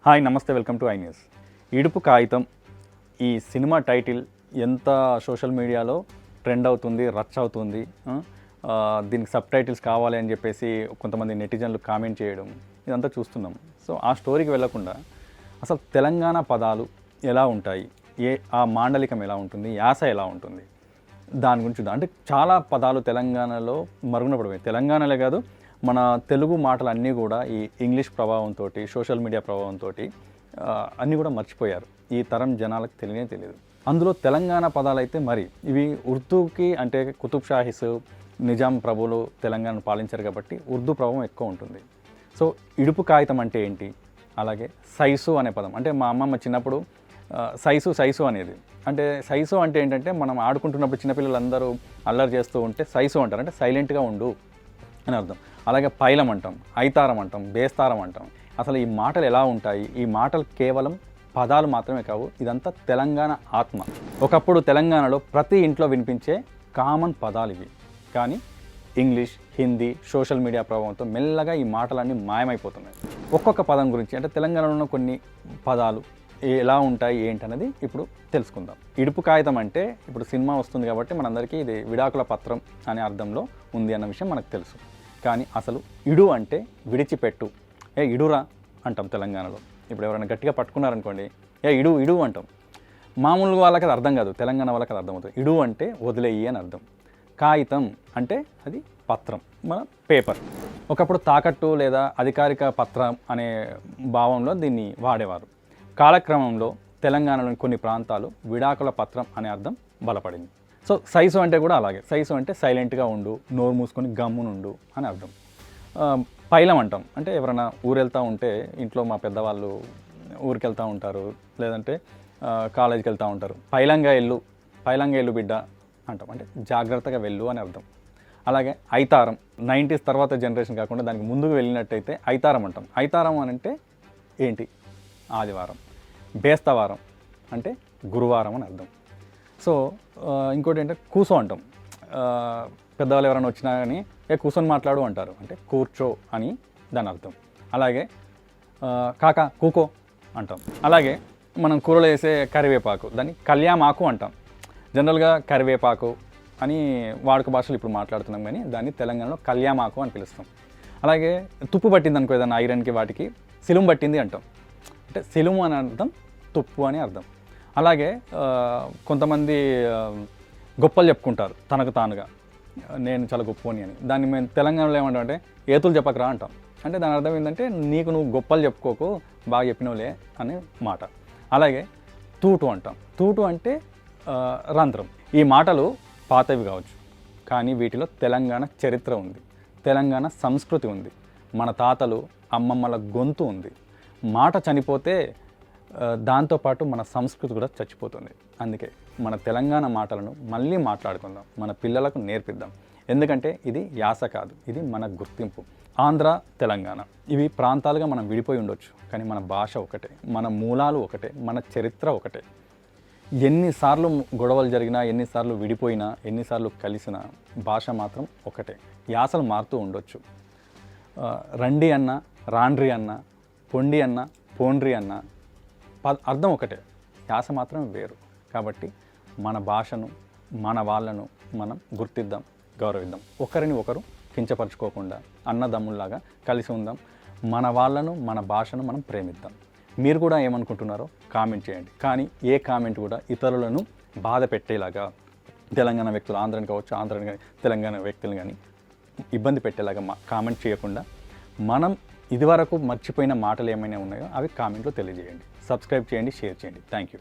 Hi నమస్తే, welcome to I news. ఇడుపు కాగితం ఈ సినిమా టైటిల్ ఎంత సోషల్ మీడియాలో ట్రెండ్ అవుతుంది, రచ్ అవుతుంది. దీనికి సబ్ టైటిల్స్ కావాలి అని చెప్పేసి కొంతమంది నెటిజన్లు కామెంట్ చేయడం ఇదంతా చూస్తున్నాం. సో ఆ స్టోరీకి వెళ్లకుండా అసలు తెలంగాణ పదాలు ఎలా ఉంటాయి, ఆ మాండలికం ఎలా ఉంటుంది, యాస ఎలా ఉంటుంది, దాని గురించి చూద్దాం. అంటే చాలా పదాలు తెలంగాణలో మరుగున పడిపోయాయి. తెలంగాణలే కాదు, మన తెలుగు మాటలు అన్నీ కూడా ఈ ఇంగ్లీష్ ప్రభావంతో, సోషల్ మీడియా ప్రభావంతో అన్నీ కూడా మర్చిపోయారు. ఈ తరం జనాలకు తెలియదు. అందులో తెలంగాణ పదాలు అయితే మరి ఇవి ఉర్దూకి, అంటే కుతుబ్ షాహీస్, నిజాం ప్రభులు తెలంగాణను పాలించారు కాబట్టి ఉర్దూ ప్రభావం ఎక్కువ ఉంటుంది. సో ఇడుపు కాగితం అంటే ఏంటి, అలాగే సైసు అనే పదం, అంటే మా అమ్మమ్మ చిన్నప్పుడు సైసు అనేది, అంటే సైసు అంటే ఏంటంటే మనం ఆడుకుంటున్నప్పుడు చిన్నపిల్లలందరూ అల్లరి చేస్తూ ఉంటే సైసు అంటారు, అంటే సైలెంట్గా ఉండు అని అర్థం. అలాగే పైలం అంటాం, ఐతారం అంటాం, బేస్తారం అంటాం. అసలు ఈ మాటలు ఎలా ఉంటాయి? ఈ మాటలు కేవలం పదాలు మాత్రమే కావు, ఇదంతా తెలంగాణ ఆత్మ. ఒకప్పుడు తెలంగాణలో ప్రతి ఇంట్లో వినిపించే కామన్ పదాలు ఇవి. కానీ ఇంగ్లీష్, హిందీ, సోషల్ మీడియా ప్రభావంతో మెల్లగా ఈ మాటలన్నీ మాయమైపోతున్నాయి. ఒక్కొక్క పదం గురించి, అంటే తెలంగాణలో ఉన్న కొన్ని పదాలు ఎలా ఉంటాయి ఏంటనేది ఇప్పుడు తెలుసుకుందాం. ఇడుపు కాగితం అంటే ఇప్పుడు సినిమా వస్తుంది కాబట్టి మనందరికీ ఇది విడాకుల పత్రం అనే అర్థంలో ఉంది అన్న విషయం మనకు తెలుసు. కానీ అసలు ఇడు అంటే విడిచిపెట్టు, ఇడురా అంటాం తెలంగాణలో. ఇప్పుడు ఎవరైనా గట్టిగా పట్టుకున్నారనుకోండి, ఇడు అంటాం. మామూలుగా వాళ్ళకి అది అర్థం కాదు, తెలంగాణ వాళ్ళకి అది అర్థమవుతుంది. ఇడు అంటే వదిలేయి అని అర్థం. కాగితం అంటే అది పత్రం, మన పేపర్. ఒకప్పుడు తాకట్టు లేదా అధికారిక పత్రం అనే భావంలో దీన్ని వాడేవారు. కాలక్రమంలో తెలంగాణలోని కొన్ని ప్రాంతాలు విడాకుల పత్రం అనే అర్థం బలపడింది. సో సైజు అంటే కూడా అలాగే. సైజు అంటే సైలెంట్గా ఉండు, నోరు మూసుకొని గమ్మునుండు అని అర్థం. పైలం అంటాం, అంటే ఎవరైనా ఊరెళ్తూ ఉంటే, ఇంట్లో మా పెద్దవాళ్ళు ఊరికి వెళ్తూ ఉంటారు, లేదంటే కాలేజీకి వెళ్తూ ఉంటారు, పైలంగా ఎల్లు బిడ్డ అంటాం, అంటే జాగ్రత్తగా వెళ్ళు అని అర్థం. అలాగే ఐతారం, 90s తర్వాత జనరేషన్ కాకుండా దానికి ముందుకు వెళ్ళినట్టయితే ఐతారం అంటాం. ఐతారం అని అంటే ఏంటి? ఆదివారం. బేస్తవారం అంటే గురువారం అని అర్థం. సో ఇంకోటి ఏంటంటే కూసో అంటాం. పెద్దవాళ్ళు ఎవరైనా వచ్చినా కానీ కూర్చొని మాట్లాడు అంటారు, అంటే కూర్చో అని దాని అర్థం. అలాగే కాకా కూకో అంటాం. అలాగే మనం కూరలో వేసే కరివేపాకు, దాన్ని కళ్యామాకు అంటాం. జనరల్గా కరివేపాకు అని వాడుక భాషలు ఇప్పుడు మాట్లాడుతున్నాం, కానీ దాన్ని తెలంగాణలో కళ్యామాకు అని పిలుస్తాం. అలాగే తుప్పు పట్టింది అనుకో, ఏదైనా ఐరన్కి వాటికి సిలుము పట్టింది అంటాం, అంటే సిలుము అని అర్థం, తుప్పు అని అర్థం. అలాగే కొంతమంది గొప్పలు చెప్పుకుంటారు తనకు తానుగా, నేను చాలా గొప్పని అని. దాన్ని మేము తెలంగాణలో ఏమంటాం అంటే ఏతులు చెప్పకరా అంటాం. అంటే దాని అర్థం ఏంటంటే నువ్వు గొప్పలు చెప్పుకోకు, బాగా చెప్పినవులే అనే మాట. అలాగే తూటు అంటాం. తూటు అంటే రంధ్రం. ఈ మాటలు పాతవి కావచ్చు, కానీ వీటిలో తెలంగాణ చరిత్ర ఉంది, తెలంగాణ సంస్కృతి ఉంది, మన తాతలు అమ్మమ్మల గొంతు ఉంది. మాట చనిపోతే దాంతోపాటు మన సంస్కృతి కూడా చచ్చిపోతుంది. అందుకే మన తెలంగాణ మాటలను మళ్ళీ మాట్లాడుకుందాం, మన పిల్లలకు నేర్పిద్దాం. ఎందుకంటే ఇది యాస కాదు, ఇది మన గుర్తింపు. ఆంధ్ర, తెలంగాణ ఇవి ప్రాంతాలుగా మనం విడిపోయి ఉండొచ్చు, కానీ మన భాష ఒకటే, మన మూలాలు ఒకటే, మన చరిత్ర ఒకటే. ఎన్నిసార్లు గొడవలు జరిగినా, ఎన్నిసార్లు విడిపోయినా, ఎన్నిసార్లు కలిసినా భాష మాత్రం ఒకటే. యాసలు మారుతూ ఉండొచ్చు. రండి అన్న, రాండ్రి అన్న, పొండి అన్న, పోండ్రి అన్న అర్థం ఒకటే, యాస మాత్రం వేరు. కాబట్టి మన భాషను, మన వాళ్ళను మనం గుర్తిద్దాం, గౌరవిద్దాం. ఒకరిని ఒకరు కించపరచుకోకుండా అన్నదమ్ముల్లాగా కలిసి ఉందాం. మన వాళ్ళను, మన భాషను మనం ప్రేమిద్దాం. మీరు కూడా ఏమనుకుంటున్నారో కామెంట్ చేయండి. కానీ ఏ కామెంట్ కూడా ఇతరులను బాధ పెట్టేలాగా, తెలంగాణ వ్యక్తులు, ఆంధ్రని కావచ్చు, ఆంధ్రని కానీ తెలంగాణ వ్యక్తులు కానీ ఇబ్బంది పెట్టేలాగా కామెంట్ చేయకుండా, మనం ఇదివరకు మర్చిపోయిన మాటలు ఏమైనా ఉన్నాయో అవి కామెంట్లో తెలియజేయండి. సబ్స్క్రైబ్ చేయండి, షేర్ చేయండి. Thank you.